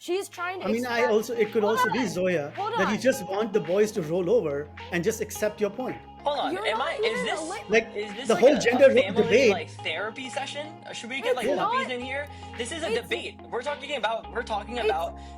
She's trying to I mean, express. it could Hold also be on. Zoya Hold that you on. just want the boys to roll over and just accept your point. Hold on, You're not is even this Like the like whole a gender role family debate. like therapy session? Should we get It's like Yeah. puppies not. in here? This is a It's debate. We're talking about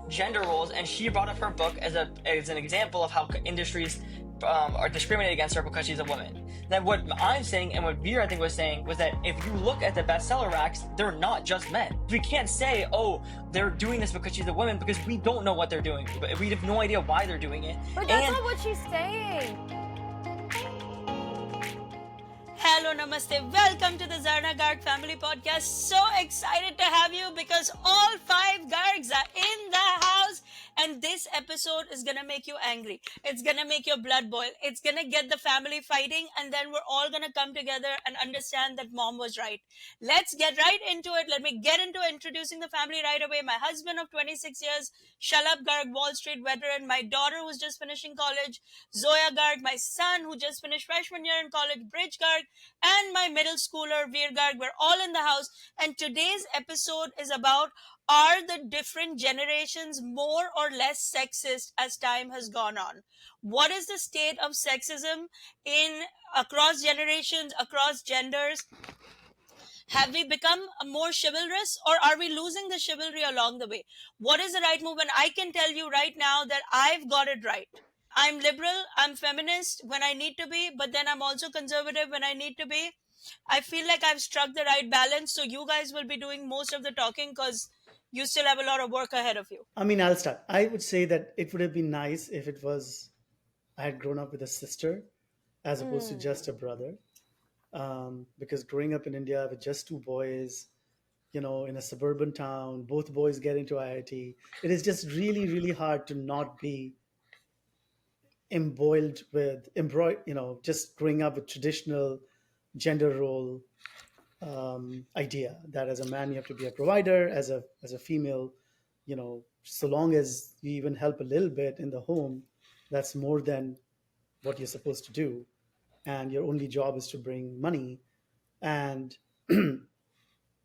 it's gender roles, and she brought up her book as an example of how industries are discriminated against her because she's a woman. Then what I'm saying and what Veer I think was saying was that if you look at the bestseller racks, they're not just men. We can't say, oh, they're doing this because she's a woman, because we don't know what they're doing. We have no idea why they're doing it. but that's not what she's saying. Hello, namaste. Welcome to the Zarna Garg Family Podcast. So excited to have you because all 5 Gargs are in the house, and this episode is gonna make you angry. It's gonna make your blood boil. It's gonna get the family fighting, and then we're all gonna come together and understand that mom was right. Let's get right into it. Let me get into introducing the family right away. My husband of 26 years, Shalab Garg, Wall Street veteran. My daughter who's just finishing college, Zoya Garg. My son who just finished freshman year in college, Bridge Garg. And my middle schooler, Veer Garg. We're all in the house. And today's episode is about, are the different generations more or less sexist as time has gone on? What is the state of sexism in across generations, across genders? Have we become more chivalrous, or are we losing the chivalry along the way? What is the right move? And I can tell you right now that I've got it right. I'm liberal, I'm feminist when I need to be, but then I'm also conservative when I need to be. I feel like I've struck the right balance, so you guys will be doing most of the talking because you still have a lot of work ahead of you. I mean, I'll start. I would say that it would have been nice if it was I had grown up with a sister as opposed to just a brother. Because growing up in India with just two boys, in a suburban town, both boys get into IIT. It is just really, really hard to not be just growing up with traditional gender role idea that as a man you have to be a provider, as a female, so long as you even help a little bit in the home, that's more than what you're supposed to do, and your only job is to bring money, and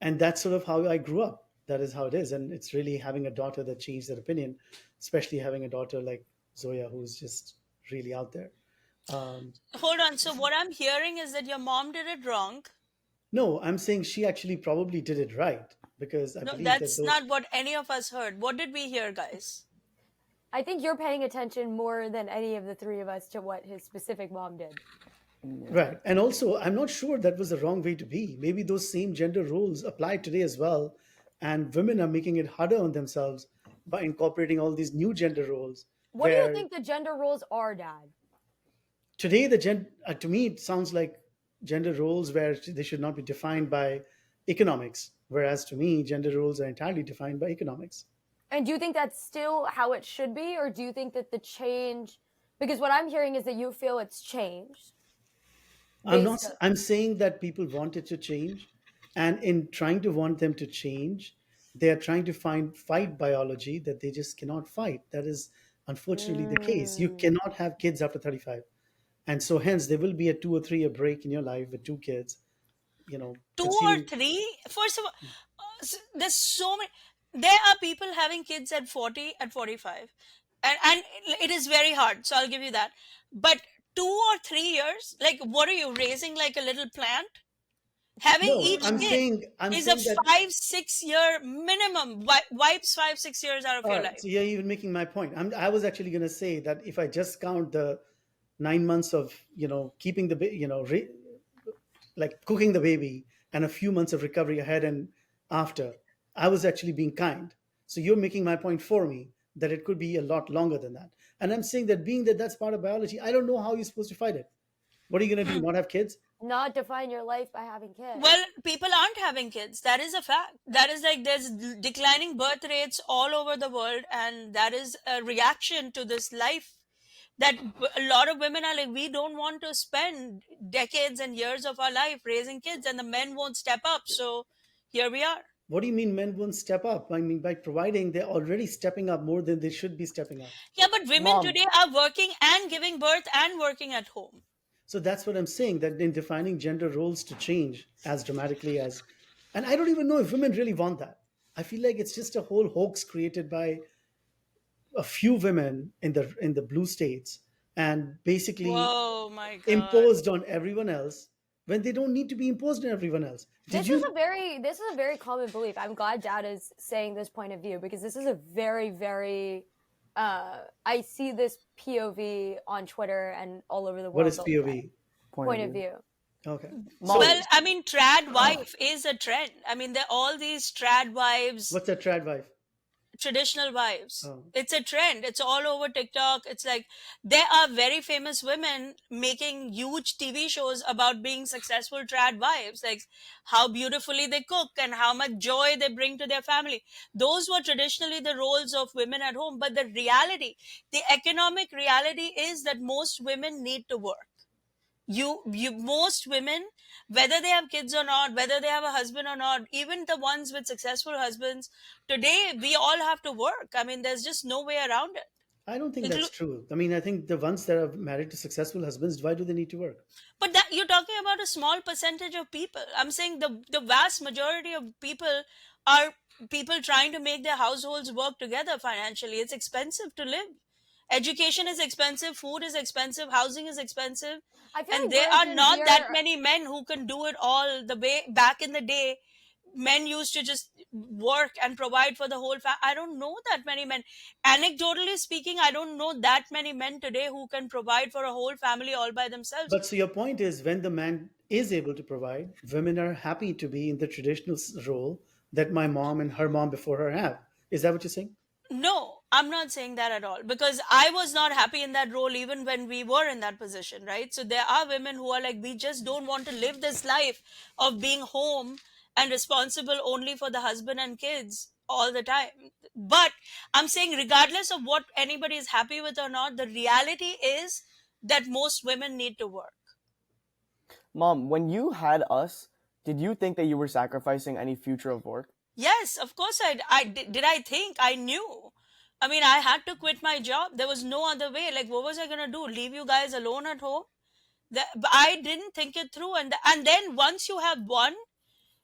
and that's sort of how I grew up. That is how it is, and it's really having a daughter that changed that opinion, especially having a daughter like Zoya who's just really out there. Hold on. So, what I'm hearing is that your mom did it wrong. No, I'm saying she actually probably did it right because I No, believe that that's those. not what any of us heard. What did we hear, guys? I think you're paying attention more than any of the three of us to what his specific mom did. Right. And also, I'm not sure that was the wrong way to be. Maybe those same gender roles apply today as well. And women are making it harder on themselves by incorporating all these new gender roles. What do you Where think the gender roles are, Dad? today, to me, it sounds like gender roles where they should not be defined by economics. Whereas to me, gender roles are entirely defined by economics. And do you think that's still how it should be, or do you think that the change? Because what I'm hearing is that you feel it's changed. I'm not. Based I'm saying that people want it to change, and in trying to want them to change, they are trying to fight biology that they just cannot fight. That is unfortunately the case. You Mm. cannot have kids after 35, and so hence there will be a 2 or 3 year break in your life with two kids. Two or Conceiving. three? First of all, there's so many. There are people having kids at 40, at 45. And it is very hard. So I'll give you that. But 2 or 3 years, like, what are you raising, like a little plant? Having No, each kid I'm is a saying that. 5, 6 year minimum, wipes 5, 6 years out of All your right, life. so you're even making my point. I was actually going to say that if I just count the 9 months of keeping the like cooking the baby and a few months of recovery ahead and after, I was actually being kind. So you're making my point for me that it could be a lot longer than that. And I'm saying that being that that's part of biology, I don't know how you're supposed to fight it. What are you going to do? Not have kids? Not define your life by having kids. Well, people aren't having kids. That is a fact. That is like there's declining birth rates all over the world, and that is a reaction to this life. That a lot of women are like, we don't want to spend decades and years of our life raising kids, and the men won't step up. So here we are. What do you mean men won't step up? I mean, by providing, they're already stepping up more than they should be stepping up. Yeah, but women Mom. today are working and giving birth and working at home. So that's what I'm saying, that in defining gender roles to change as dramatically as, and I don't even know if women really want that. I feel like it's just a whole hoax created by a few women in the blue states and basically Whoa, my God. imposed on everyone else when they don't need to be imposed on everyone else. Did you? This is a very common belief. I'm glad Dad is saying this point of view because this is a very I see this POV on Twitter and all over the world. What is all the time. POV? Point of view. Okay. Mom, Well, I mean, trad wife is a trend. I mean, all these trad wives, What's a trad wife? traditional wives. Oh. It's a trend. It's all over TikTok. It's like there are very famous women making huge TV shows about being successful trad wives, like how beautifully they cook and how much joy they bring to their family. Those were traditionally the roles of women at home. But the reality, the economic reality is that most women need to work. Most women, whether they have kids or not, whether they have a husband or not, even the ones with successful husbands, today we all have to work. I mean, there's just no way around it. I don't think that's true. I mean, I think the ones that are married to successful husbands, why do they need to work? But that you're talking about a small percentage of people. I'm saying the vast majority of people are people trying to make their households work together financially. It's expensive to live. Education is expensive, food is expensive, housing is expensive. I feel And like there Bridge are is not that here- many men who can do it all the way. Back in the day, men used to just work and provide for the whole family. I don't know that many men. Anecdotally speaking, I don't know that many men today who can provide for a whole family all by themselves. But so your point is when the man is able to provide, women are happy to be in the traditional role that my mom and her mom before her have. Is that what you're saying? No, I'm not saying that at all, because I was not happy in that role even when we were in that position, right? So there are women who are like, we just don't want to live this life of being home and responsible only for the husband and kids all the time. But I'm saying, regardless of what anybody is happy with or not, the reality is that most women need to work. Mom, when you had us, did you think that you were sacrificing any future of work? Yes, of course I did. I think I knew. I mean, I had to quit my job. There was no other way. Like, what was I gonna do? Leave you guys alone at home? But I didn't think it through. And then once you have one,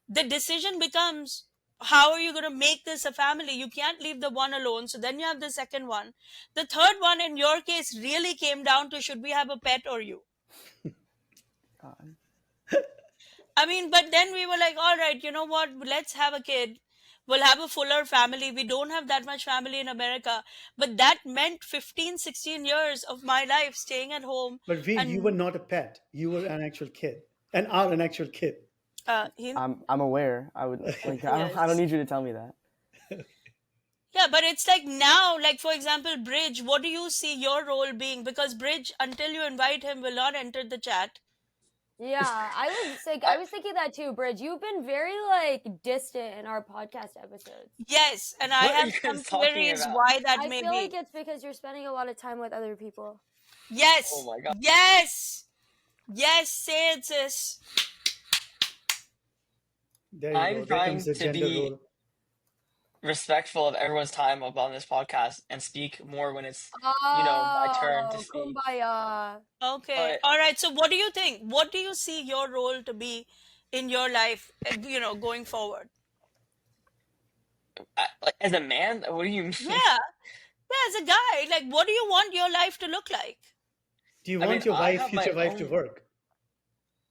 the decision becomes, how are you gonna make this a family? You can't leave the one alone. So then you have the second one. The third one, in your case, really came down to, should we have a pet or you? God. I mean, but then we were like, all right, you know what? Let's have a kid. We'll have a fuller family. We don't have that much family in America. But that meant 15, 16 years of my life staying at home. But you were not a pet. You were an actual kid and are an actual kid. I'm aware. I would like. I don't need you to tell me that. Yeah, but it's like now, like for example, Bridge, what do you see your role being? Because Bridge, until you invite him, will not enter the chat. Yeah, I was thinking that too, Bridge. You've been very like distant in our podcast episodes. Yes, and I What are have you some guys talking theories about? why that I may feel be. like it's because you're spending a lot of time with other people. Yes. Oh my God. Yes. Yes, say it, sis. There you I'm go. There trying comes the to gender be role. respectful of everyone's time on this podcast and speak more when it's my turn to Oh, speak. kumbaya. Okay. But- All right. So what do you think? What do you see your role to be in your life, going forward? Like, as a man, what do you mean? Yeah. Yeah, as a guy, like, what do you want your life to look like? Do you I want mean, your I have my future wife to own- work?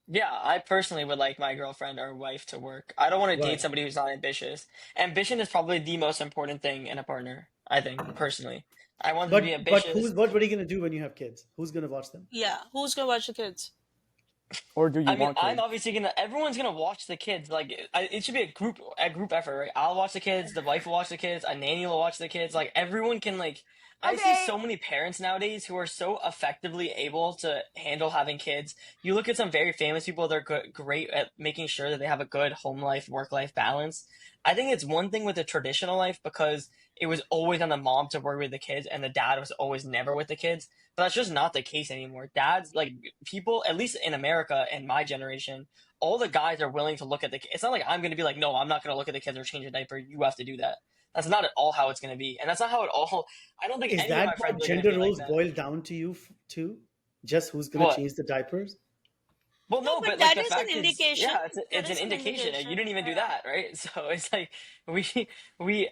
Yeah, I personally would like my girlfriend or wife to work. I don't want to Right. date somebody who's not ambitious. Ambition is probably the most important thing in a partner, I think, personally. I want them to be But ambitious. what are you gonna do when you have kids? Who's gonna watch them? Yeah. Who's going to watch the kids? Or do you I mean, want I'm kids? obviously everyone's gonna watch the kids. Like, it should be a group effort, right? I'll watch the kids, the wife will watch the kids, a nanny will watch the kids. Like, everyone can, like, I see Okay. so many parents nowadays who are so effectively able to handle having kids. You look at some very famous people, they're great at making sure that they have a good home life, work life balance. I think it's one thing with the traditional life because it was always on the mom to work with the kids and the dad was always never with the kids. But that's just not the case anymore. Dads, like people, at least in America and my generation, all the guys are willing to look at the kids. It's not like I'm going to be like, no, I'm not going to look at the kids or change a diaper. You have to do that. That's not at all how it's going to be. And that's not how it all, I don't think Is any of my that friends what are going to gender be like roles that. boil down to you too? Just who's gonna What? change the diapers? Well, No, no, but but like that the is an fact is, indication. yeah, That it's is an an indication. You indication. didn't even do Yeah. that, right? So it's like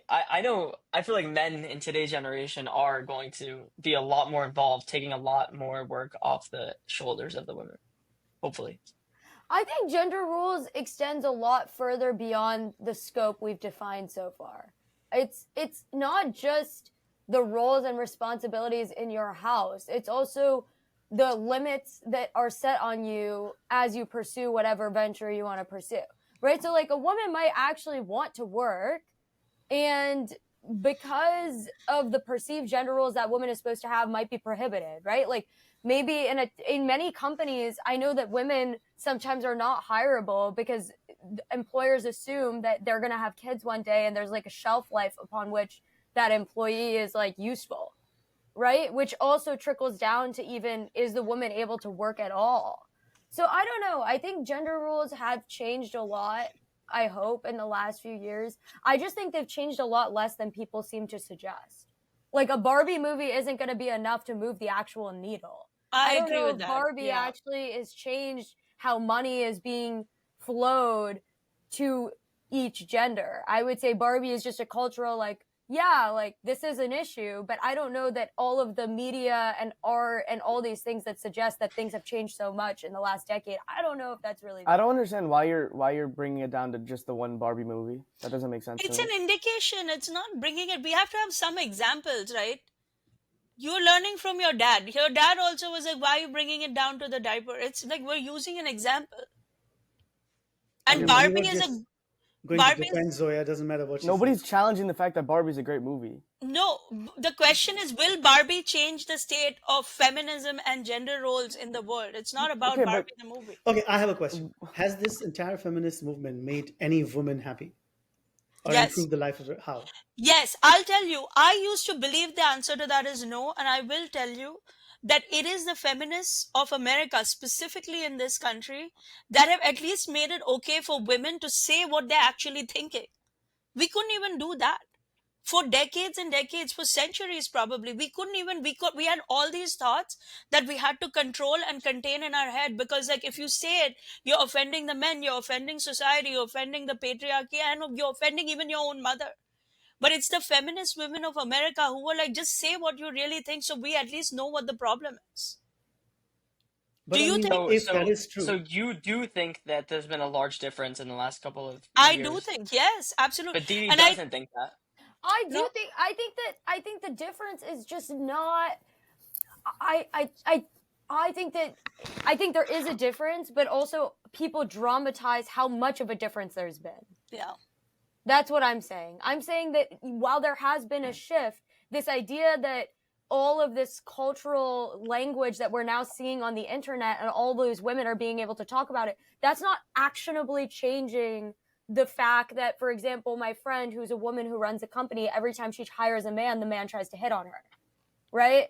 I know I feel like men in today's generation are going to be a lot more involved, taking a lot more work off the shoulders of the women. Hopefully. I think gender rules extends a lot further beyond the scope we've defined so far. It's not just the roles and responsibilities in your house. It's also the limits that are set on you as you pursue whatever venture you want to pursue. Right? So like a woman might actually want to work, and because of the perceived gender roles that women is supposed to have might be prohibited, right? Like maybe in many companies, I know that women sometimes are not hireable because employers assume that they're going to have kids one day, and there's like a shelf life upon which that employee is like useful, right? Which also trickles down to even, is the woman able to work at all? So I don't know. I think gender roles have changed a lot, I hope, in the last few years. I just think they've changed a lot less than people seem to suggest. Like a Barbie movie isn't going to be enough to move the actual needle. I don't agree know with if that. Barbie Yeah. actually has changed how money is being flowed to each gender. I would say Barbie is just a cultural, like, yeah, like this is an issue, but I don't know that all of the media and art and all these things that suggest that things have changed so much in the last decade, I don't know if that's really. I don't understand why you're bringing it down to just the one Barbie movie. That doesn't make sense It's to an me. indication. It's not bringing it. We have to have some examples, right? You're learning from your dad. Your dad also was like, why are you bringing it down to the diaper? It's like we're using an example. I And mean, we were Barbie is a just going to Barbie is defend Zoya. Doesn't matter what she Nobody's says. challenging the fact that Barbie's a great movie. no. The question is, will Barbie change the state of feminism and gender roles in the world? It's not about Okay, but Barbie the movie. Okay, I have a question. Has this entire feminist movement made any woman happy or Yes. improved the life of her? How? Yes, I'll tell you. I used to believe the answer to that is no, and I will tell you that it is the feminists of America, specifically in this country, that have at least made it okay for women to say what they're actually thinking. We couldn't even do that. For decades and decades, for centuries probably, we couldn't even, we had all these thoughts that we had to control and contain in our head, because like if you say it, you're offending the men, you're offending society, you're offending the patriarchy, and you're offending even your own mother. But it's the feminist women of America who were like, just say what you really think so we at least know what the problem is. Do But I you mean, think? So if that so is so true, you do think that there's been a large difference in the last couple of I do years, think, yes, absolutely. but Dee Dee And I, doesn't think that. I do no, think I think the difference is just not. I I I I think that I think there is a difference, but also people dramatize how much of a difference there's been. yeah. That's what I'm saying. I'm saying that while there has been a shift, this idea that all of this cultural language that we're now seeing on the internet and all those women are being able to talk about it, that's not actionably changing the fact that, for example, my friend who's a woman who runs a company, every time she hires a man, the man tries to hit on her. Right?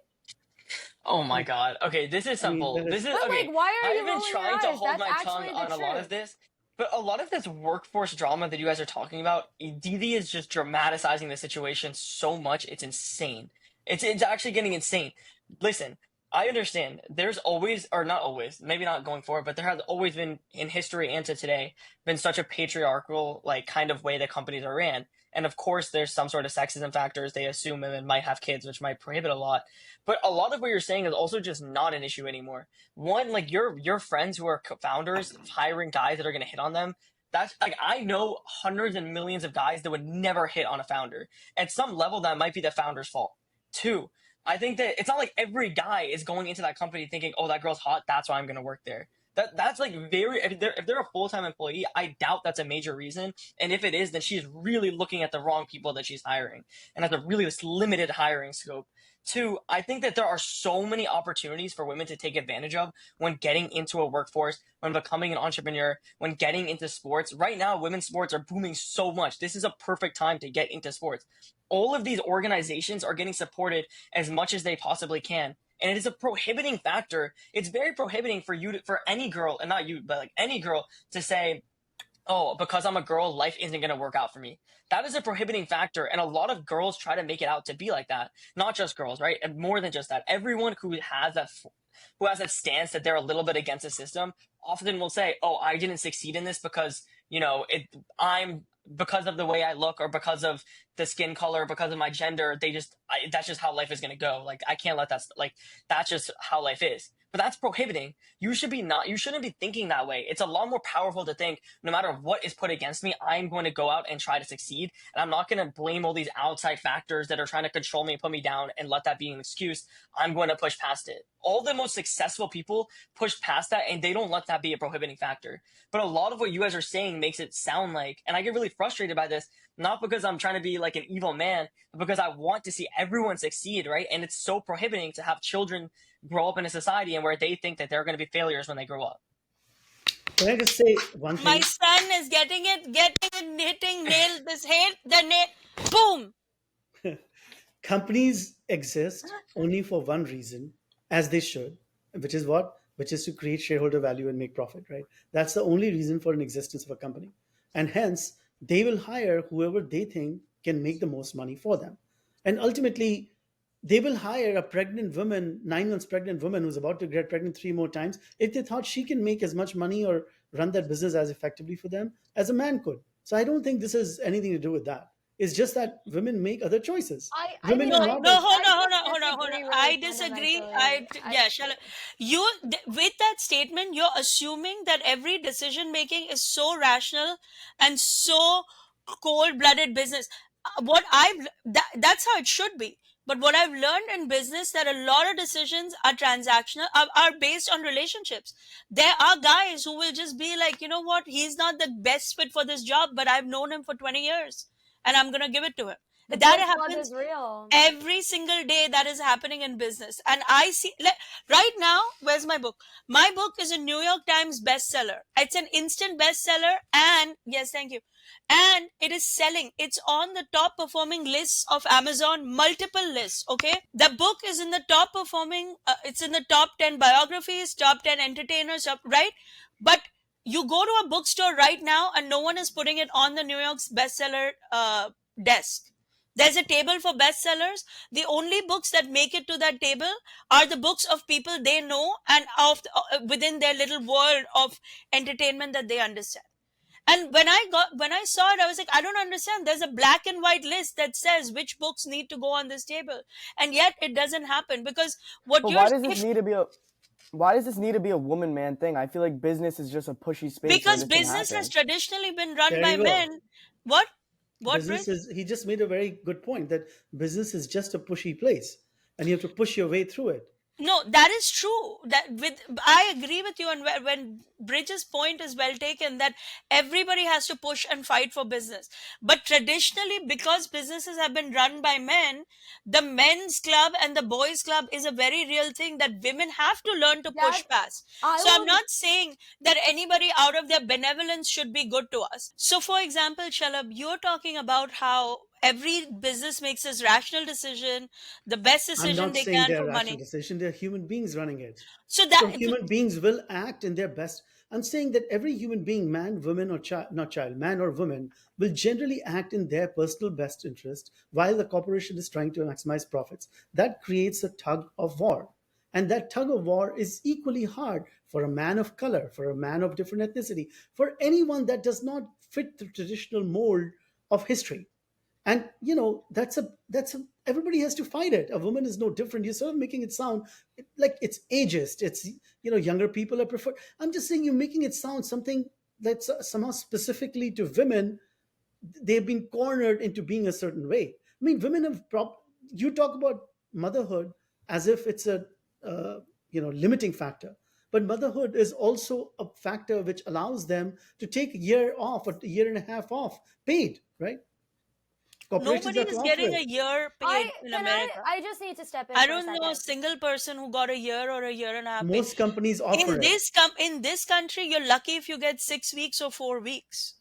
Oh my God. Okay, this is I mean, simple. that This is, is But okay. like, why are I've you been rolling your trying to eyes? hold That's my tongue actually the on a lot of truth. this, but a lot of this workforce drama that you guys are talking about, Dee Dee is just dramatizing the situation so much. It's insane. It's actually getting insane. Listen, I understand. There's always, or not always, maybe not going forward, but there has always been in history and to today been such a patriarchal like kind of way that companies are ran. And of course, there's some sort of sexism factors. They assume women might have kids, which might prohibit a lot. But a lot of what you're saying is also just not an issue anymore. One, like your friends who are founders hiring guys that are going to hit on them. That's like I know hundreds and millions of guys that would never hit on a founder. At some level, that might be the founder's fault. Two, I think that it's not like every guy is going into that company thinking, "Oh, that girl's hot. That's why I'm going to work there." That's like very if they're a full-time employee, I doubt that's a major reason. And if it is, then she's really looking at the wrong people that she's hiring and has a really limited hiring scope. Two, I think that there are so many opportunities for women to take advantage of when getting into a workforce, when becoming an entrepreneur, when getting into sports. Right now, women's sports are booming so much. This is a perfect time to get into sports. All of these organizations are getting supported as much as they possibly can. And it is a prohibiting factor. It's very prohibiting for you for any girl, and not you, but like any girl to say, oh, because I'm a girl, life isn't going to work out for me. That is a prohibiting factor. And a lot of girls try to make it out to be like that. Not just girls, right? And more than just that. Everyone who has that stance that they're a little bit against the system often will say, oh, I didn't succeed in this because, I'm because of the way I look or because of the skin color, because of my gender, that's just how life is going to go. Like, I can't let that's just how life is. But that's prohibiting. You shouldn't be thinking that way. It's a lot more powerful to think no matter what is put against me, I'm going to go out and try to succeed. And I'm not going to blame all these outside factors that are trying to control me and put me down and let that be an excuse. I'm going to push past it. All the most successful people push past that and they don't let that be a prohibiting factor. But a lot of what you guys are saying makes it sound like, and I get really frustrated by this, not because I'm trying to be like an evil man, but because I want to see everyone succeed, right? And it's so prohibiting to have children grow up in a society and where they think that they're going to be failures when they grow up. Can I just say one My thing? son is getting it, hitting nail, this hit, the nail, boom. Companies exist only for one reason, as they should, which is what? Which is to create shareholder value and make profit, right? That's the only reason for an existence of a company. And hence, they will hire whoever they think can make the most money for them. And ultimately, they will hire a pregnant woman, 9 months pregnant woman who's about to get pregnant 3 more times, if they thought she can make as much money or run that business as effectively for them as a man could. So I don't think this has anything to do with that. It's just that women make other choices. I Women mean, are No, not. no, I hold on. disagree I really disagree. fundamentally. Yeah, shall I? With that statement, you're assuming that every decision making is so rational and so cold-blooded business. That's how it should be. But what I've learned in business that a lot of decisions are transactional, are based on relationships. There are guys who will just be like, you know what, he's not the best fit for this job, but I've known him for 20 years and I'm gonna give it to him. The That boys' club happens is real. every single day. That is happening in business, and I see right now, where's my book? My book is a New York Times bestseller. It's an instant bestseller, and yes, thank you. And it is selling. It's on the top performing lists of Amazon, multiple lists. Okay, the book is in the top performing, it's in the top 10 biographies, top 10 entertainers, right? But you go to a bookstore right now and no one is putting it on the New York's bestseller desk. There's a table for bestsellers. The only books that make it to that table are the books of people they know and within their little world of entertainment that they understand. And when I saw it, I was like, I don't understand. There's a black and white list that says which books need to go on this table, and yet it doesn't happen because what But you're why does this need to be a woman man thing? I feel like business is just a pushy space where because this can business has happen. traditionally been run There by you go. men. What? Business Bridge? is, he just made a very good point that business is just a pushy place and you have to push your way through it. No, that is true. I agree with you, and when Bridges' point is well taken, that everybody has to push and fight for business. But traditionally, because businesses have been run by men, the men's club and the boys' club is a very real thing that women have to learn to push That past. I So I'm will. not saying that anybody out of their benevolence should be good to us. So, for example, Shalab, you're talking about how every business makes this rational decision, the best I'm decision not they saying can they're for rational money. decision. They're human beings running it. So So that human beings will act in their best. I'm saying that every human being, man, woman, or child, not child, man or woman, will generally act in their personal best interest while the corporation is trying to maximize profits. That creates a tug of war. And that tug of war is equally hard for a man of color, for a man of different ethnicity, for anyone that does not fit the traditional mold of history. And that's a everybody has to fight it. A woman is no different. You're sort of making it sound like it's ageist. It's younger people are preferred. I'm just saying you're making it sound something that's somehow specifically to women. They've been cornered into being a certain way. I mean, women have you talk about motherhood as if it's a limiting factor, but motherhood is also a factor which allows them to take a year off or a year and a half off paid, right? Corporations nobody have to is offer getting it. a year paid in America. I just need to step in I for a don't know a second. single person who got a year or a year and a half paid. Most companies offer it. In this country, you're lucky if you get 6 weeks or 4 weeks.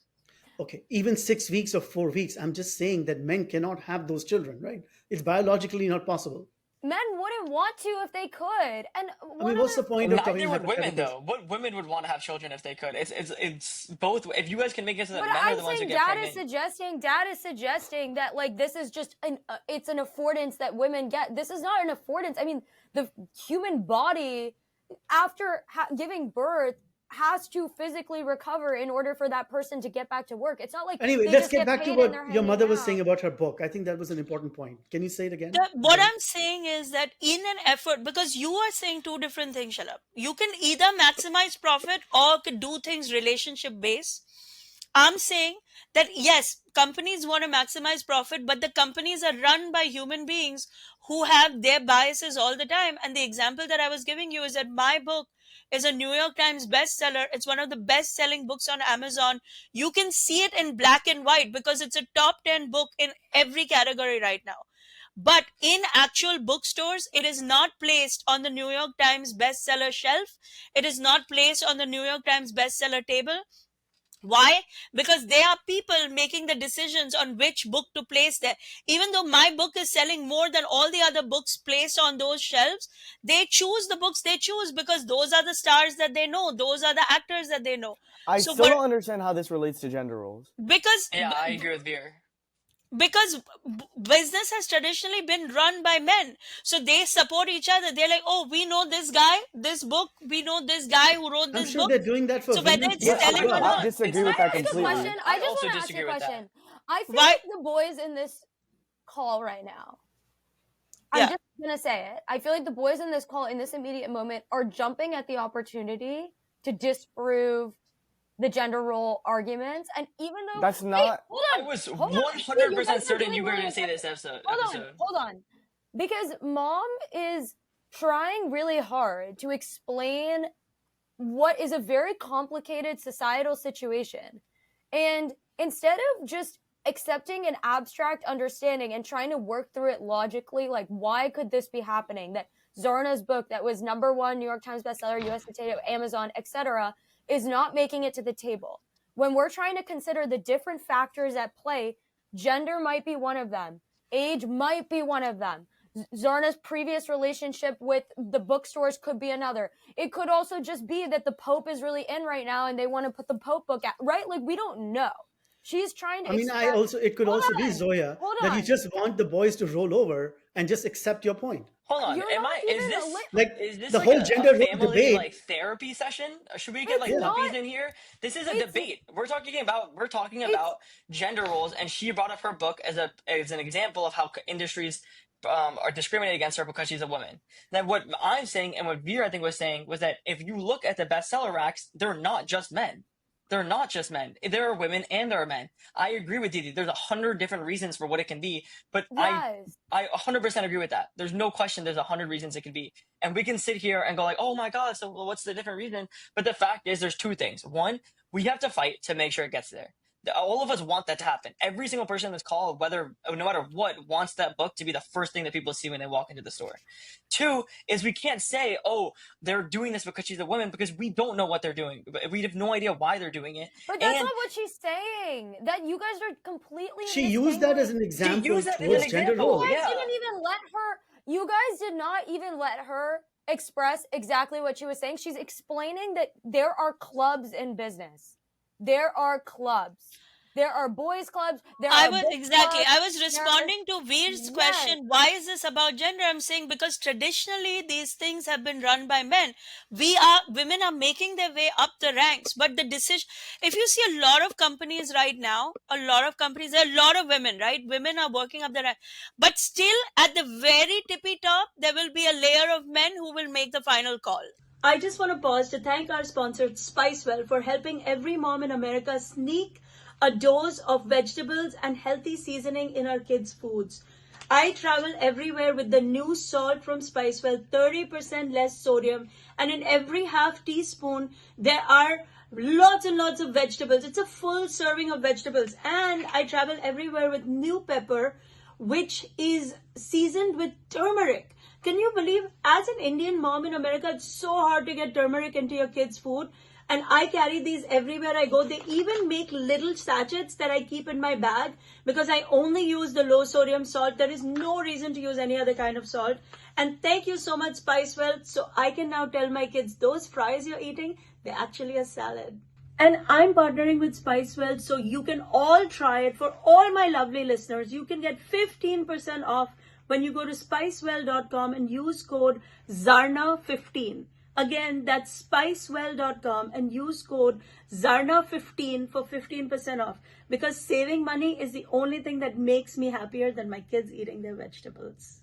Okay, even 6 weeks or 4 weeks. I'm just saying that men cannot have those children, right? It's biologically not possible. men wouldn't want to if they could. And I mean, what's the point of talking Neither would women, hypotheticals? though. What women would want to have children if they could? It's both. If you guys can make it so that But men are I'm the ones who saying get dad pregnant, is suggesting that like this is just it's an affordance that women get. This is not an affordance. I mean, the human body after giving birth has to physically recover in order for that person to get back to work. It's not like Anyway, they let's just get back to paid what and they're your hanging mother was out. saying about her book. I think that was an important point. Can you say it again? What I'm saying is that in an effort, because you are saying two different things, Shalab. You can either maximize profit or could do things relationship based. I'm saying that yes, companies want to maximize profit, but the companies are run by human beings who have their biases all the time. And the example that I was giving you is that my book is a New York Times bestseller. It's one of the best selling books on Amazon. You can see it in black and white because it's a top 10 book in every category right now. But in actual bookstores, it is not placed on the New York Times bestseller shelf. It is not placed on the New York Times bestseller table. Why? Because there are people making the decisions on which book to place there. Even though my book is selling more than all the other books placed on those shelves, they choose the books they choose because those are the stars that they know. Those are the actors that they know. I So still what? don't understand how this relates to gender roles. Because yeah, I agree with Veer. because business has traditionally been run by men, so they support each other. They're like, oh, we know this guy, this book, we know this guy who wrote I'm this sure book. they're doing that for So whether women's it's books as selling or well. not, I disagree It's with not- that Ask a completely. question. I I just also want to ask disagree a with that. question. I feel Why? like the boys in this call right now, I'm Yeah. just gonna say it. I feel like the boys in this call in this immediate moment are jumping at the opportunity to disprove the gender role arguments. And even though That's Wait, not- hold I on. was hold on. 100% guys are certain doing you were really going to say good. this episode. Hold on. Because mom is trying really hard to explain what is a very complicated societal situation. And instead of just accepting an abstract understanding and trying to work through it logically, like why could this be happening? That Zarna's book that was #1 New York Times bestseller, US Potato, Amazon, etc., is not making it to the table. When we're trying to consider the different factors at play, gender might be one of them. Age might be one of them. Zarna's previous relationship with the bookstores could be another. It could also just be that the Pope is really in right now and they want to put the Pope book out, right? Like, we don't know. She's trying to I mean, it could Hold also be, on. Zoya, Hold that you on. just want the boys to roll over and just accept your point. Hold on, You're am not I? even Is this Like, is this the like whole a gender role family debate. like therapy session? Or should we get like It's not- puppies in here? This is a it's- debate. We're talking about gender roles, and she brought up her book as an example of how industries are discriminated against her because she's a woman. Then what I'm saying and what Veer I think was saying was that if you look at the bestseller racks, they're not just men. They're not just men. There are women and there are men. I agree with Didi. There's 100 different reasons for what it can be, but Yes. I 100% agree with that. There's no question there's 100 reasons it could be. And we can sit here and go like, oh my God, so what's the different reason? But the fact is there's two things. One, we have to fight to make sure it gets there. All of us want that to happen. Every single person in this call, no matter what, wants that book to be the first thing that people see when they walk into the store. Two is we can't say, oh, they're doing this because she's a woman, because we don't know what they're doing. We have no idea why they're doing it. But that's not what she's saying. That you guys are completely She used that as an example towards gender roles. You guys didn't even let her. You guys did not even let her express exactly what she was saying. She's explaining that there are clubs in business. There are clubs. There are boys' clubs. I was responding to Veer's question. Why is this about gender? I'm saying because traditionally these things have been run by men. Women are making their way up the ranks, but the decision. If you see a lot of companies right now, there are a lot of women, right? Women are working up the rank, but still at the very tippy top, there will be a layer of men who will make the final call. I just want to pause to thank our sponsor Spicewell for helping every mom in America sneak a dose of vegetables and healthy seasoning in our kids' foods. I travel everywhere with the new salt from Spicewell, 30% less sodium, and in every half teaspoon there are lots and lots of vegetables. It's a full serving of vegetables. And I travel everywhere with new pepper, which is seasoned with turmeric. Can you believe, as an Indian mom in America, it's so hard to get turmeric into your kids' food. and I carry these everywhere I go. They even make little sachets that I keep in my bag because I only use the low sodium salt. There is no reason to use any other kind of salt. And thank you so much, Spicewell. So I can now tell my kids, those fries you're eating, they're actually a salad. And I'm partnering with Spicewell, so you can all try it. For all my lovely listeners, you can get 15% off when you go to spicewell.com and use code Zarna15. Again, that's spicewell.com and use code Zarna15 for 15% off. Because saving money is the only thing that makes me happier than my kids eating their vegetables.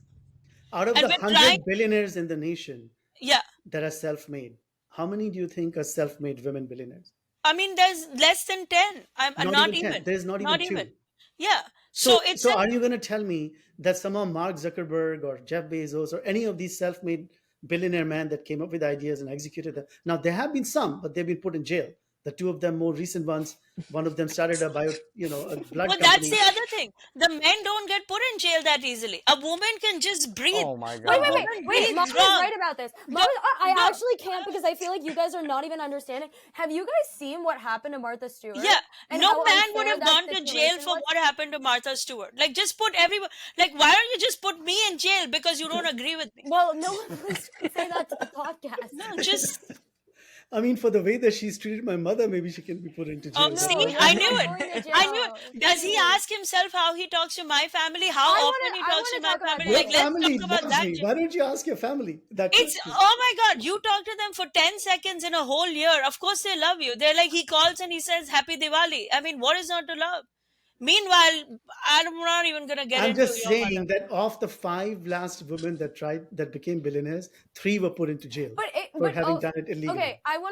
Out of And the we're 100 trying- billionaires in the nation Yeah. that are self-made, how many do you think are self-made women billionaires? I mean, there's less than 10. I'm not even. 10. There's not even two. Yeah. So it's so are you going to tell me that somehow Mark Zuckerberg or Jeff Bezos or any of these self-made billionaire men that came up with ideas and executed them? Now, there have been some, but they've been put in jail. The two of them more recent ones, one of them started a blood Well, company. that's the other thing. The men don't get put in jail that easily. A woman can just breathe. Oh my god. Wait, Mom is wrong. right about this. I actually can't because I feel like you guys are not even understanding. Have you guys seen what happened to Martha Stewart? Yeah, And no how man unfair would have that gone to jail situation for was? what happened to Martha Stewart. Like, just put everyone. Like, why don't you just put me in jail because you don't agree with me? Well, no one please say that to the podcast. No, just. I mean, for the way that she's treated my mother, maybe she can be put into jail. Oh, see, No, I you're knew not it. going to I knew jail. it. Does he ask himself how he talks to my family? How I often wanna- he I talks to wanna my talk about family? that. Your Like, let's family talk about loves that. me. Why don't you ask your family that It's, question? oh my God, you talk to them for 10 seconds in a whole year. Of course they love you. They're like, he calls and he says, Happy Diwali. I mean, what is not to love? Meanwhile, I'm not even going to get I'm into just your saying mother. that of the 5 last women that became billionaires, 3 were put into jail for having done it illegally. Okay, I don't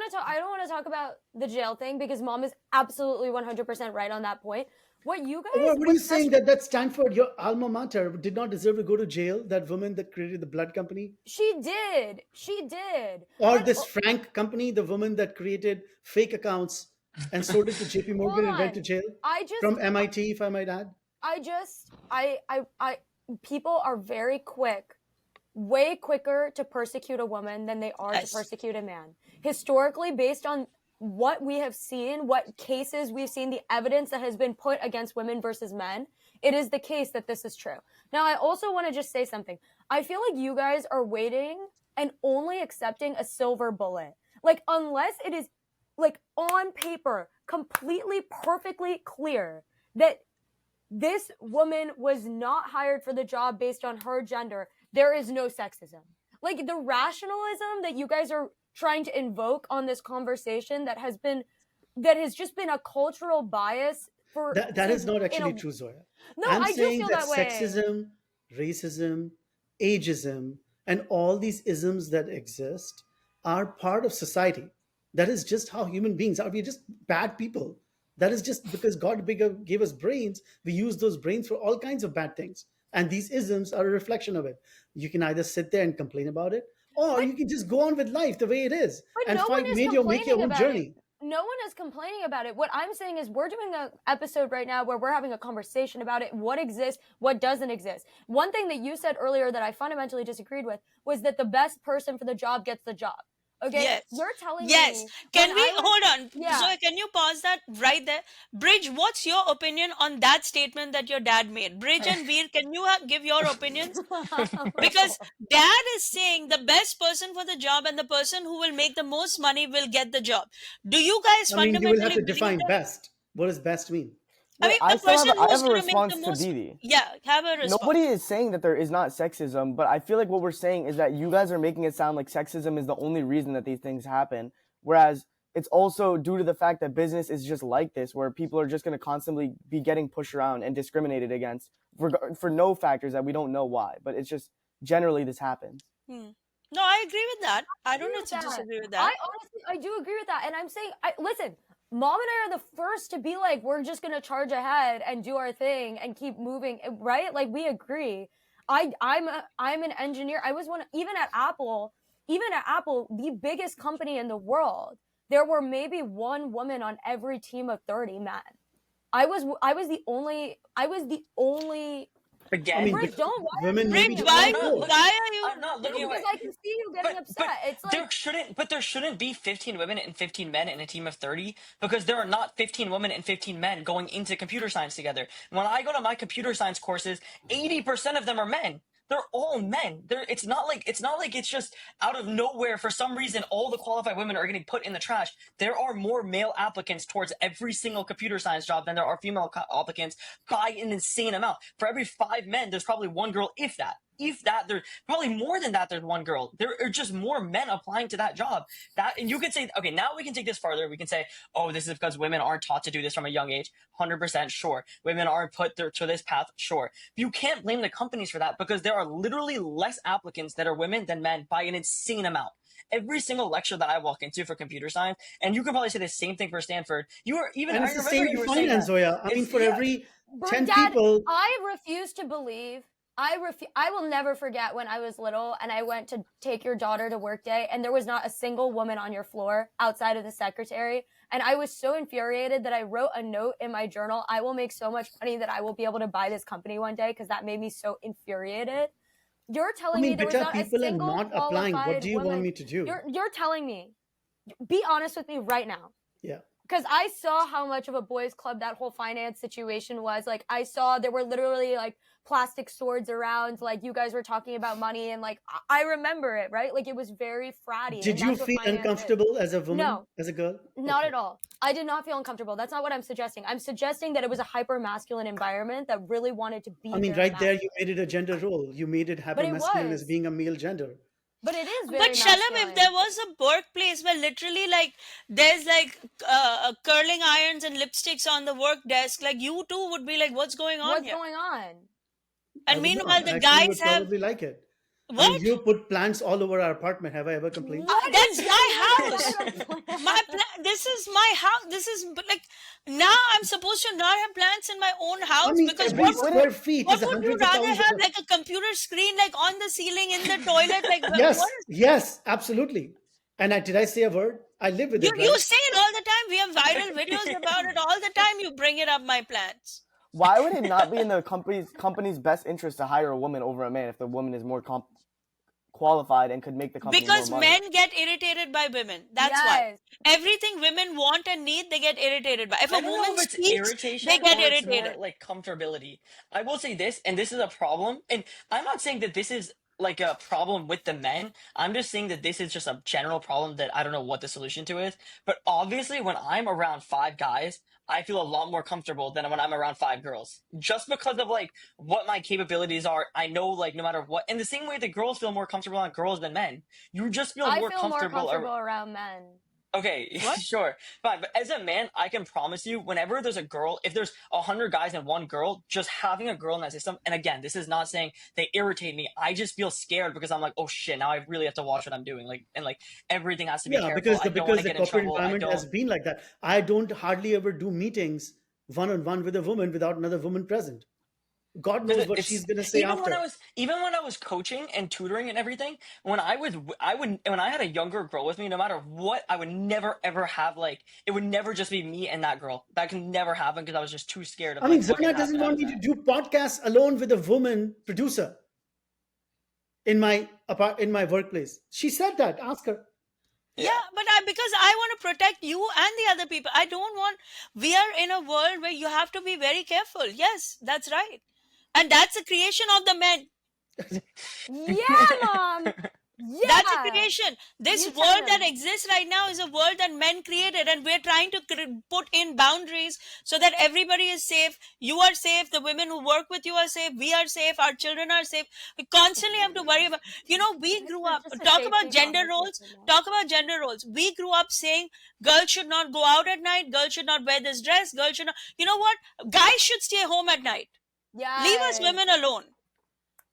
want to talk about the jail thing because Mom is absolutely 100% right on that point. What you guys? What are you saying that Stanford, your alma mater, did not deserve to go to jail? That woman that created the blood company, She did. She did. or And- this Frank company, the woman that created fake accounts and sold it to JP Morgan Hold and went to on. jail I just from MIT, if I might add. People are very quick, way quicker to persecute a woman than they are Yes. to persecute a man. Historically, based on what we have seen, what cases we've seen, the evidence that has been put against women versus men, it is the case that this is true. Now, I also want to just say something. I feel like you guys are waiting and only accepting a silver bullet. Like, unless it is, like, on paper, completely, perfectly clear that this woman was not hired for the job based on her gender, there is no sexism. Like, the rationalism that you guys are trying to invoke on this conversation that has just been a cultural bias for That is not actually true, Zoya. No, I'm I do saying feel that that way. sexism, racism, ageism, and all these isms that exist are part of society. That is just how human beings are. We're just bad people. That is just because God gave us brains. We use those brains for all kinds of bad things. And these isms are a reflection of it. You can either sit there and complain about it, or you can just go on with life the way it is But and no one is make your complaining own about journey. it. No one is complaining about it. What I'm saying is we're doing an episode right now where we're having a conversation about it, what exists, what doesn't exist. One thing that you said earlier that I fundamentally disagreed with was that the best person for the job gets the job. Okay? Yes. You're telling Yes. me. Can when we I was- hold on? Yeah. Zoe, can you pause that right there? Bridge, what's your opinion on that statement that your dad made? Bridge and Veer, can you give your opinions? Because dad is saying the best person for the job and the person who will make the most money will get the job. Do you guys I mean, you fundamentally will have to believe define that? best. What does best mean? I mean, I the still person have who's a going to make response the to most. Didi. Yeah, have a response. Nobody is saying that there is not sexism, but I feel like what we're saying is that you guys are making it sound like sexism is the only reason that these things happen, whereas it's also due to the fact that business is just like this, where people are just going to constantly be getting pushed around and discriminated against for no factors that we don't know why, but it's just generally this happens. No, I agree with that. I don't agree with that. disagree with that. I do agree with that. And I'm saying, listen, Mom and I are the first to be like, we're just going to charge ahead and do our thing and keep moving, right? Like, we agree. I'm an engineer. I was even at Apple, the biggest company in the world, there were maybe one woman on every team of 30 men. I was the only I Again, mean, Bridge, don't. Why are women you maybe Bridge, don't getting want I'm not both. looking. why are you? I'm not No, looking away. because I can see you getting upset. It's like There shouldn't be 15 women and 15 men in a team of 30 because there are not 15 women and 15 men going into computer science together. When I go to my computer science courses, 80% of them are men. They're all men. It's not like it's just out of nowhere for some reason all the qualified women are getting put in the trash. There are more male applicants towards every single computer science job than there are female applicants by an insane amount. For every 5 men, there's probably one girl, if that. If that, there's probably more than that. There's one girl. There are just more men applying to that job. And you can say, okay, now we can take this farther. We can say, oh, this is because women aren't taught to do this from a young age. 100% sure. Women aren't put to this path. Sure. But you can't blame the companies for that because there are literally less applicants that are women than men by an insane amount. Every single lecture that I walk into for computer science, and you can probably say the same thing for Stanford. And it's the same You in were saying finance, that. Zoya. I mean, for Yeah. every 10 Dad, people, I refuse to believe. I will never forget when I was little and I went to take your daughter to work day and there was not a single woman on your floor outside of the secretary. And I was so infuriated that I wrote a note in my journal. I will make so much money that I will be able to buy this company one day because that made me so infuriated. You're I telling me mean, there was beta, not a people are single not applying. What qualified do you want woman. me to do? You're telling me. Be honest with me right now. Yeah. Because I saw how much of a boys' club that whole finance situation was. Like, I saw there were literally like plastic swords around. Like, you guys were talking about money, and like I remember it, right? Like, it was very fratty. Did and you that's what feel finance is. uncomfortable as a woman, No. as a girl? Not Okay. at all. I did not feel uncomfortable. That's not what I'm suggesting. I'm suggesting that it was a hyper masculine environment that really wanted to be. I mean, very right there, you masculine. made it a gender role. You made it hyper it masculine as was. being a male gender. But it is very But Shalom, masculine. if there was a workplace where literally like there's like curling irons and lipsticks on the work desk, like you too would be like, what's going on What's here? going on? I And would meanwhile, not. the I actually guys would have probably like it. I what? mean, you put plants all over our apartment. Have I ever complained? What That's is my going on house. with our plan? This is my house. This is but like now I'm supposed to not have plants in my own I house mean, because every square feet what is would you hundreds of rather thousands have of. like a computer screen like on the ceiling in the toilet like what Yes, is yes, absolutely. And did I say a word? I live with you it, right? you say it all the time. We have viral videos about it all the time. You bring it up, my plants. Why would it not be in the company's best interest to hire a woman over a man if the woman is more qualified and could make the company Because more money? men get irritated by women. That's why. Yes. Everything women want and need, they get irritated by. If I a don't know woman if it's speaks, irritation they get or it's more irritated. like comfortability. I will say this, and this is a problem, and I'm not saying that this is like a problem with the men. I'm just saying that this is just a general problem that I don't know what the solution to is. But obviously, when I'm around 5 guys, I feel a lot more comfortable than when I'm around 5 girls. Just because of like what my capabilities are, I know like no matter what. In the same way that girls feel more comfortable on girls than men, you just feel I more feel more comfortable. comfortable around men. Okay, What? sure, fine. But as a man, I can promise you, whenever there's a girl, if there's 100 guys and one girl, just having a girl in that system, and again, this is not saying they irritate me. I just feel scared because I'm like, oh shit, now I really have to watch what I'm doing. Like, and like everything has to be Yeah, careful. because I don't want to the get in corporate trouble. I environment has don't. been like that. I don't hardly ever do meetings one on one with a woman without another woman present. God knows what she's gonna say even after. when I was coaching and tutoring and everything, when I had a younger girl with me, no matter what, I would never ever have like it would never just be me and that girl. That can never happen because I was just too scared of I mean, like what could Zarna doesn't happen out want of me that. to do podcasts alone with a woman producer in my workplace. She said that. Ask her. Yeah, but because I want to protect you and the other people. I don't want. We are in a world where you have to be very careful. Yes, that's right. And that's a creation of the men. Yeah, Mom. Yeah. That's a creation. This You tell world that them. exists right now is a world that men created, and we're trying to put in boundaries so that everybody is safe. You are safe. The women who work with you are safe. We are safe. Our children are safe. We constantly have to worry about. You know, we grew up. Just a Talk about safety gender roles. conversation, Mom. Talk about gender roles. We grew up saying girls should not go out at night. Girls should not wear this dress. Girls should not. You know what? Guys should stay home at night. Yeah. Leave us women alone.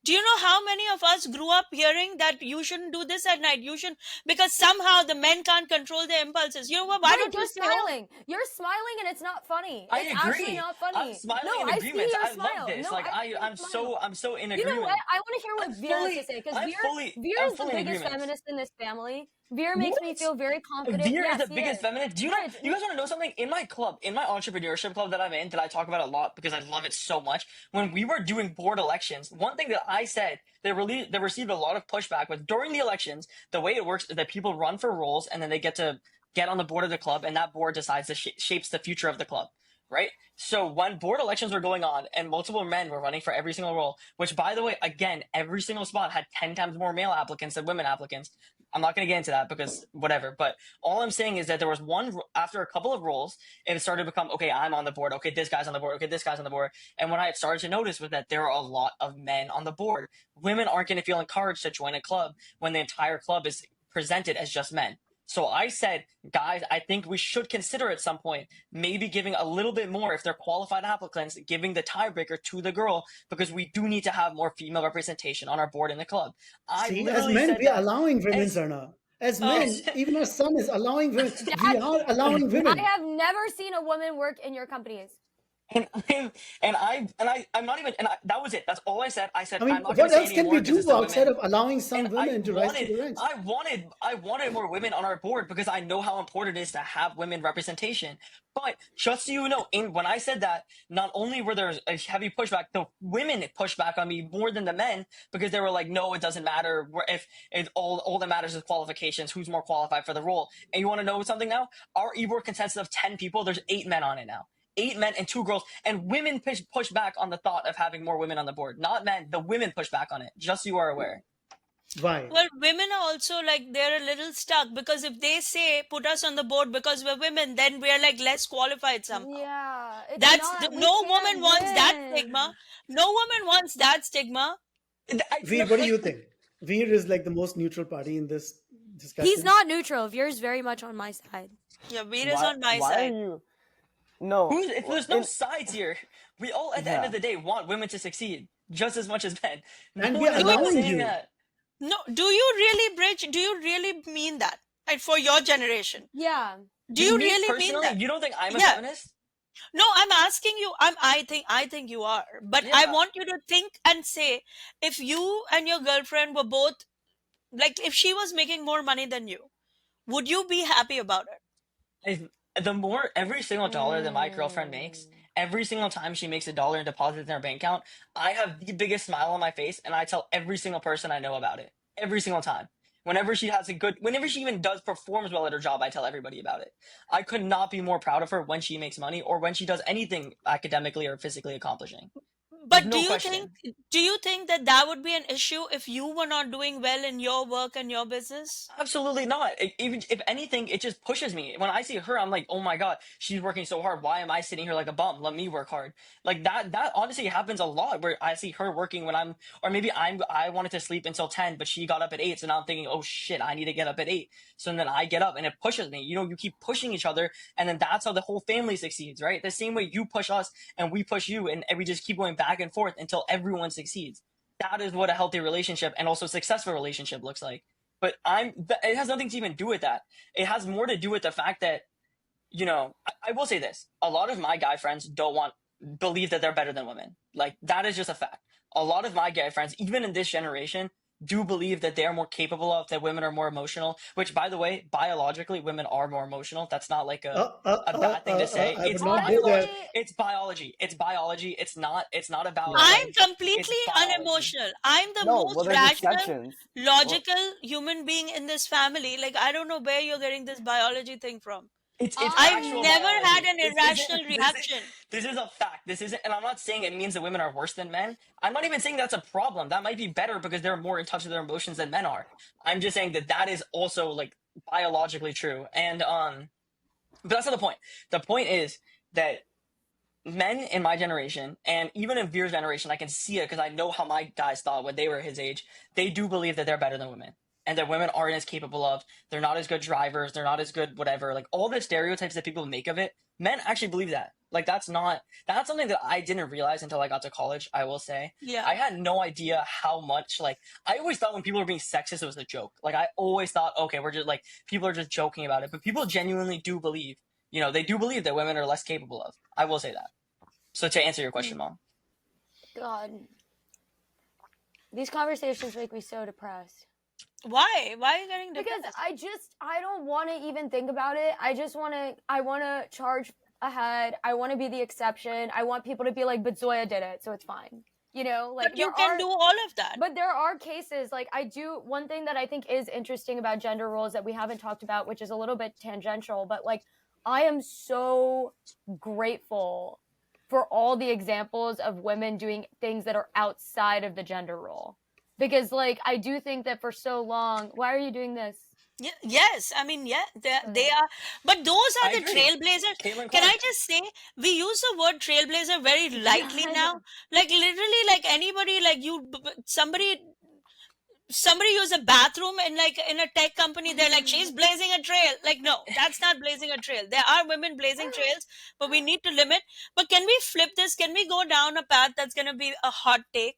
Do you know how many of us grew up hearing that you shouldn't do this at night? You shouldn't, because somehow the men can't control their impulses. You know what? Why Wait, don't you you're stay home? smiling. You're smiling and it's not funny. I It's actually agree. not I'm funny. smiling No, in I see agreement. your I smile. love this. No, Like I see your I'm smile. so in You know agreement. what? I want to hear what I'm Veer has fully to say because I'm Veer I'm is the fully in biggest agreement. feminist in this family. Veer makes me What? feel very confident. Veer is Yes, the he biggest is. feminist. Do you know? Right. You guys want to know something? In my club, in my entrepreneurship club that I'm in, that I talk about a lot because I love it so much. When we were doing board elections, one thing that I said they received a lot of pushback with during the elections. The way it works is that people run for roles and then they get to get on the board of the club, and that board decides the shapes the future of the club. Right. So when board elections were going on and multiple men were running for every single role, which by the way, again, every single spot had 10 times more male applicants than women applicants. I'm not going to get into that because whatever. But all I'm saying is that there was after a couple of roles, it started to become, okay, I'm on the board. Okay, this guy's on the board. Okay, this guy's on the board. And what I had started to notice was that there are a lot of men on the board. Women aren't going to feel encouraged to join a club when the entire club is presented as just men. So I said, guys, I think we should consider at some point maybe giving a little bit more, if they're qualified applicants, giving the tiebreaker to the girl, because we do need to have more female representation on our board in the club. I See, as literally men, said we are that. allowing women, As, Zarna. As Oh, men, even our son is allowing women. We Dad, are allowing I women. have never seen a woman work in your companies. and I'm not even, that was it. That's all I said. I said, I mean, I'm not going what to say else can we anymore because it's do the outside women. of allowing some And women to rise to the ranks? I wanted more women on our board because I know how important it is to have women representation. But just so you know, when I said that, not only were there a heavy pushback, the women pushed back on me more than the men because they were like, no, it doesn't matter. If all that matters is qualifications, who's more qualified for the role. And you want to know something now? Our e-board consists of 10 people. There's 8 men on it now. 8 men and 2 girls, and women push back on the thought of having more women on the board. Not men. The women push back on it. Just so you are aware. Why? well, women are also like, they're a little stuck because if they say put us on the board because we're women, then we're like less qualified somehow. Yeah, it's That's not. We no can't woman wants that win. stigma. No woman wants that stigma. Veer, what do you think? Veer is like the most neutral party in this discussion. He's not neutral. Veer's very much on my side. Yeah, Veer is on my why side. are you? No. There's no sides here. We all, at the end Yeah. of the day, want women to succeed just as much as men. And No we are one is not allowing saying you. that. No, do you really, Bridge? Do you really mean that? Like for your generation? Yeah. Do you Me really mean personally, that? you don't think I'm a Yeah. feminist? No, I'm asking you. I think you are. But I Yeah. want you to think and say, if you and your girlfriend were both, like, if she was making more money than you, would you be happy about it? Every single dollar that my girlfriend makes, every single time she makes a dollar and deposits in her bank account, I have the biggest smile on my face, and I tell every single person I know about it. Every single time. Whenever she even performs well at her job, I tell everybody about it. I could not be more proud of her when she makes money or when she does anything academically or physically accomplishing. But no question. do you think that that would be an issue if you were not doing well in your work and your business? Absolutely not. Even if anything, it just pushes me. When I see her, I'm like, oh my god, she's working so hard. Why am I sitting here like a bum? Let me work hard. Like that. That honestly happens a lot. Where I see her working or maybe I wanted to sleep until 10, but she got up at 8. So now I'm thinking, oh shit, I need to get up at 8. So then I get up, and it pushes me. You know, you keep pushing each other, and then that's how the whole family succeeds, right? The same way you push us and we push you, and we just keep going back and forth until everyone succeeds. That is what a healthy relationship and also successful relationship looks like. But it has nothing to even do with that. It has more to do with the fact that, you know, I will say this. A lot of my guy friends believe that they're better than women. Like, that is just a fact. A lot of my guy friends, even in this generation, do believe that they are more capable of, that women are more emotional, which, by the way, biologically, women are more emotional. That's not like a bad thing to say. I It's would not go biology. there. It's biology. It's biology. It's not about I'm like, completely it's biology. unemotional. I'm the No. most Well, there's rational, exceptions. logical human being in this family. Like, I don't know where you're getting this biology thing from. It's I've I've actual never biology. had an This irrational isn't- reaction. This is a fact. This isn't, and I'm not saying it means that women are worse than men. I'm not even saying that's a problem. That might be better because they're more in touch with their emotions than men are. I'm just saying that is also like biologically true. And but that's not the point. The point is that men in my generation, and even in Veer's generation, I can see it because I know how my guys thought when they were his age. They do believe that they're better than women, and that women aren't as capable of. They're not as good drivers. They're not as good whatever. Like all the stereotypes that people make of it, men actually believe that. Like that's something that I didn't realize until I got to college, I will say. Yeah. I had no idea how much, like, I always thought when people were being sexist, it was a joke. Like, I always thought, okay, we're just, like, people are just joking about it. But people genuinely do believe, they do believe that women are less capable of. I will say that. So to answer your question, Mom. God. These conversations make me so depressed. Why? Why are you getting depressed? Because I don't want to even think about it. I want to charge ahead. I want to be the exception. I want people to be like, but Zoya did it, so it's fine. Like, but you can do all of that. But there are cases, like, one thing that I think is interesting about gender roles that we haven't talked about, which is a little bit tangential, but like, I am so grateful for all the examples of women doing things that are outside of the gender role. Because, like, I do think that for so long, why are you doing this? Yeah, yes, I mean, yeah, they are, but those are I the agree. trailblazers. Caitlin Can Clark. I just say, we use the word trailblazer very lightly I now. know. Like, literally, like anybody, like somebody use a bathroom in a tech company, they're like, she's blazing a trail. Like, no, that's not blazing a trail. There are women blazing trails, but we need to limit. But can we flip this? Can we go down a path that's going to be a hot take?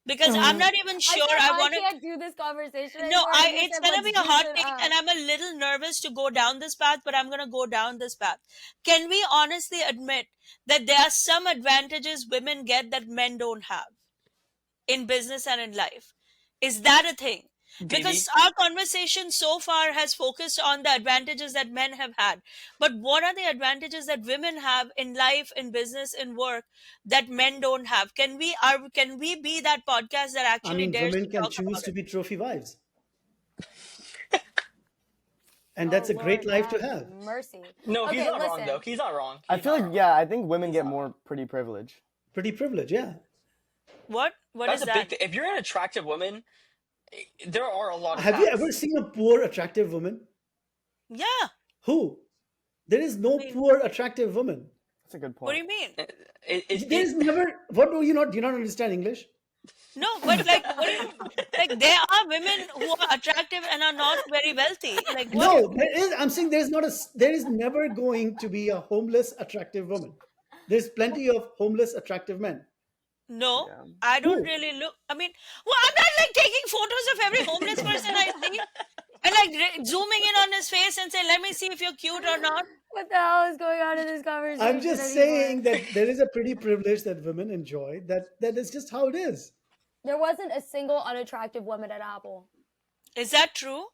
Because I'm not even sure I want to. can't do this conversation No, anymore. and you it's said, gonna be "Let's a hot juice it take, up." and I'm a little nervous to go down this path, but I'm gonna go down this path. Can we honestly admit that there are some advantages women get that men don't have in business and in life? Is that a thing? Because our conversation so far has focused on the advantages that men have had. But what are the advantages that women have in life, in business, in work that men don't have? Can we be that podcast that I actually mean, dares women to can talk choose about to it? be trophy wives. And Oh, that's a great Lord, life to have have. No, he's Okay, not wrong, listen. though. He's not wrong. I He's feel not like, wrong. yeah, I think women He's get not more pretty privilege. Pretty privileged, yeah. What That's is a big that? thing. If you're an attractive woman, there are a lot of Have you facts. ever seen a poor, attractive woman? Yeah. Who? There is no mean- poor, attractive woman. That's a good What do point. you mean? There is never. What do you not? Do you not understand English? No, but like, what do you mean? Like, there are women who are attractive and are not very wealthy. Like, what? No, there is. I'm saying there's not a. There is never going to be a homeless, attractive woman. There's plenty of homeless, attractive men. No, Yeah. I don't Who? really look. I mean, well, I'm not like taking photos of every homeless person I see and like zooming in on his face and say, let me see if you're cute or not. What the hell is going on in this conversation? I'm just anymore? saying that there is a pretty privilege that women enjoy. That is just how it is. There wasn't a single unattractive woman at Apple. Is that true?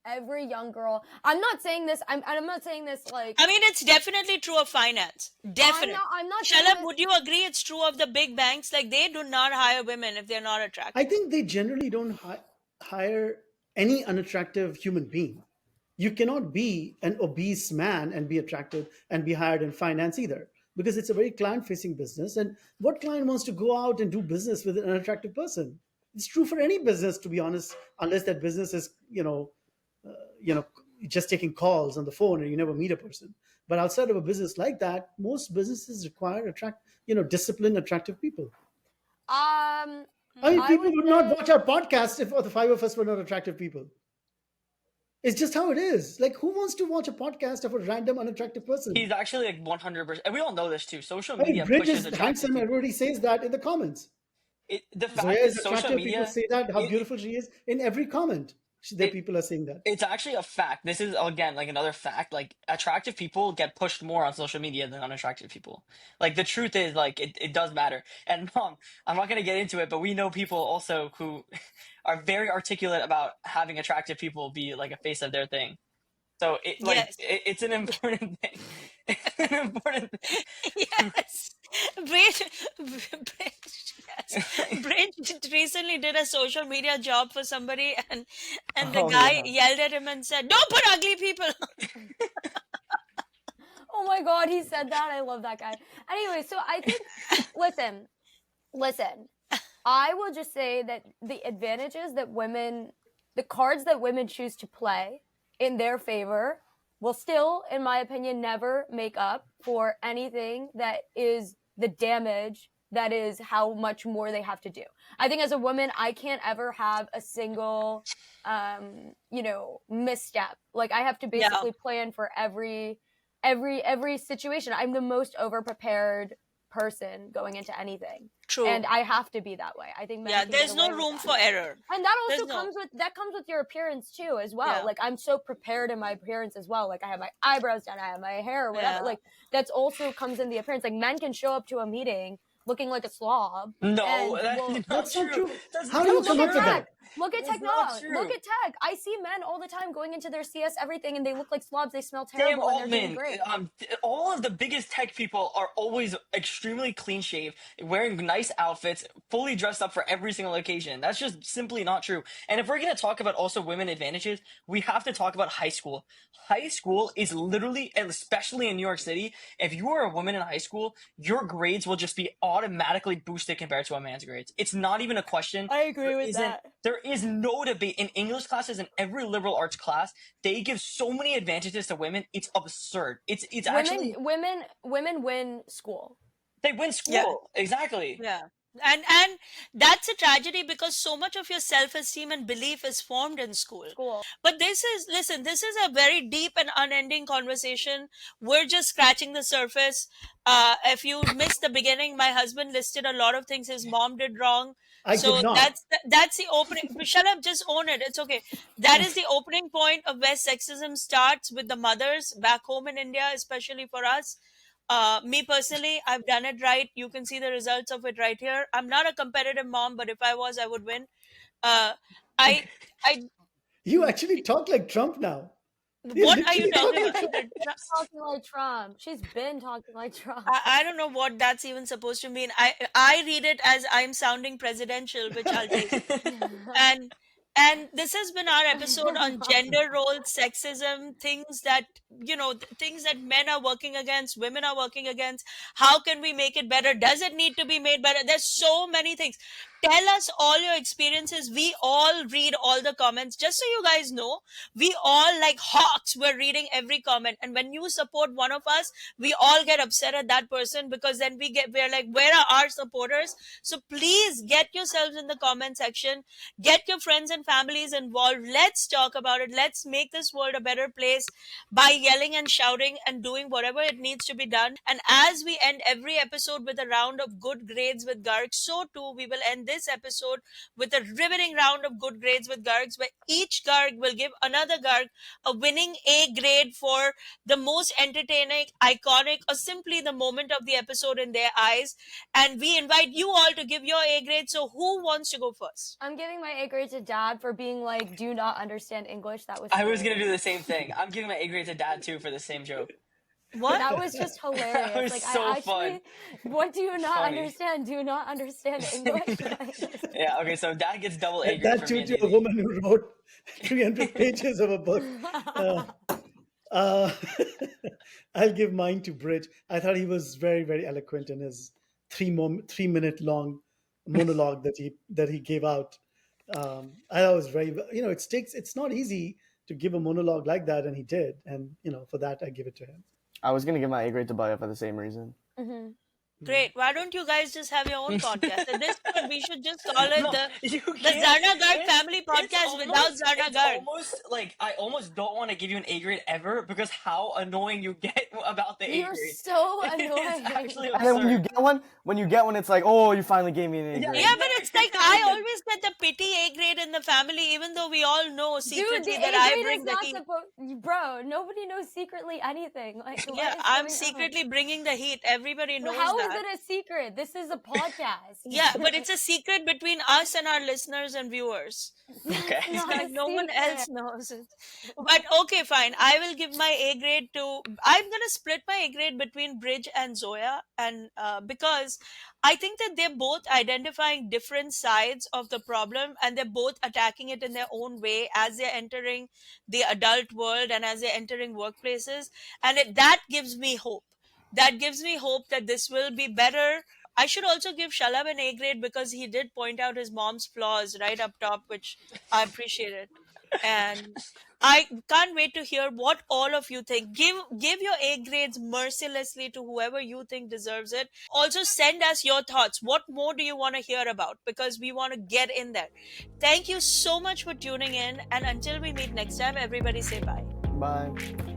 Every young girl. I'm not saying this. I'm not saying this like. I mean, it's definitely true of finance. Definitely. I'm not saying Shalab, this- would you agree it's true of the big banks? Like, they do not hire women if they're not attractive. I think they generally don't hire any unattractive human being. You cannot be an obese man and be attractive and be hired in finance either, because it's a very client-facing business. And what client wants to go out and do business with an unattractive person? It's true for any business, to be honest, unless that business is, just taking calls on the phone and you never meet a person. But outside of a business like that, most businesses require disciplined, attractive people. Um. I mean, I people would would not say- watch our podcast if the five of us were not attractive people. It's just how it is. Like, who wants to watch a podcast of a random unattractive person? He's actually like 100%. And we all know this too. Social I mean, media Bridge pushes is attractive handsome. people. Everybody says that in the comments. The fact Zoya is, is social attractive. media. People say that, how beautiful she is. In every comment, people are saying that. It's actually a fact. This is, again, like another fact. Like, attractive people get pushed more on social media than unattractive people. Like, the truth is, like, it does matter. And Mom, I'm not going to get into it, but we know people also who are very articulate about having attractive people be like a face of their thing. So Yes. it's an important thing. It's an important thing. Yes. Bridge recently did a social media job for somebody, and the Oh, guy yeah. yelled at him and said, "Don't put ugly people." Oh my God, he said that. I love that guy. Anyway, so I think, listen, I will just say that the advantages that the cards that women choose to play in their favor will still, in my opinion, never make up for anything that is the damage that is how much more they have to do. I think as a woman, I can't ever have a single, misstep. Like, I have to basically plan for every every situation. I'm the most overprepared person going into anything. True. And I have to be that way. I think men Yeah, can there's get no away with room that. for error. And that also There's no- comes with your appearance too as well. Yeah. Like I'm so prepared in my appearance as well. Like I have my eyebrows done, I have my hair or whatever. Yeah. Like that's also comes in the appearance. Like men can show up to a meeting looking like a slob. No, and that's will- not That's not true. That's How do Dude, you look come at up with tech. that? Look at That's not technology. Look true. at tech. I see men all the time going into their CS everything, and they look like slobs. They smell Sam terrible, and they're doing Altman, great. all of the biggest tech people are always extremely clean shaved, wearing nice outfits, fully dressed up for every single occasion. That's just simply not true. And if we're going to talk about also women advantages, we have to talk about high school. High school is literally, and especially in New York City, if you are a woman in high school, your grades will just be automatically boosted compared to a man's grades. It's not even a question. I agree with that. There is no debate. In English classes and every liberal arts class, they give so many advantages to women. It's absurd. It's actually Women win school. they win school. Yeah. Exactly. Yeah. And that's a tragedy because so much of your self-esteem and belief is formed in school. But this is a very deep and unending conversation. We're just scratching the surface. If you missed the beginning, my husband listed a lot of things his mom did wrong. I did not. That's the opening. Shut up, just own it. It's okay. That is the opening point of where sexism starts with the mothers back home in India, especially for us. Me personally, I've done it right. You can see the results of it right here. I'm not a competitive mom, but if I was, I would win. I You actually talk like Trump now. what are you talking about? Talking like Trump. She's been talking like Trump. I don't know what that's even supposed to mean. I read it as I'm sounding presidential, which I'll take. And this has been our episode on gender roles, sexism, things that things that men are working against, women are working against. How can we make it better? Does it need to be made better? There's so many things. Tell us all your experiences. We all read all the comments. Just so you guys know, we all like hawks. We're reading every comment. And when you support one of us, we all get upset at that person because then we're like, where are our supporters? So please get yourselves in the comment section. Get your friends and families involved. Let's talk about it. Let's make this world a better place by yelling and shouting and doing whatever it needs to be done. And as we end every episode with a round of good grades with Garg, so too we will end this episode with a riveting round of good grades with Gargs, where each Garg will give another Garg a winning A grade for the most entertaining, iconic, or simply the moment of the episode in their eyes. And we invite you all to give your A grade. So who wants to go first? I'm giving my A grade to Dad for being like, do not understand English. That was I was hilarious. gonna do the same thing. I'm giving my A grade to Dad too for the same joke. What? That was just hilarious. That was like so I actually, fun. what do you not Funny. understand? Do you not understand English? Yeah. Okay. So Dad gets double A grade That for too me. to a woman who wrote 300 pages of a book. Uh, I'll give mine to Bridge. I thought he was very, very eloquent in his 3-minute long monologue that he gave out. I thought it was very, it's not easy to give a monologue like that, and he did. And for that, I give it to him. I was gonna give my A grade to Baya for the same reason. Mm-hmm. Great. Why don't you guys just have your own podcast? At this point, we should just call it No, the you the can't. Zarna Garg It's- family it's podcast without Zarna it's Garg. almost like I almost don't want to give you an A grade ever because how annoying you get about the A You're grade. so It's annoying. actually And then absurd. when you get one, it's like, oh, you finally gave me an A Yeah, grade. Yeah, but it's like I always get the pity A grade in the family, even though we all know Dude, secretly the that A I grade bring is the not heat. supposed. Bro, nobody knows secretly anything. Like, what Yeah, is I'm going on? secretly bringing the heat. Everybody knows How is that. it a secret? This is a podcast. Yeah, but it's a secret between us and our listeners and viewers. Okay. Not Like a no one secret. else knows it. But okay, fine. I will give my A grade to. I'm gonna split my A grade between Bridge and Zoya, and because I think that they're both identifying different sides of the problem, and they're both attacking it in their own way as they're entering the adult world and as they're entering workplaces, and that gives me hope. That gives me hope that this will be better. I should also give Shalab an A grade because he did point out his mom's flaws right up top, which I appreciated. And I can't wait to hear what all of you think. Give your A grades mercilessly to whoever you think deserves it. Also send us your thoughts. What more do you want to hear about? Because we want to get in there. Thank you so much for tuning in. And until we meet next time, everybody say bye. Bye.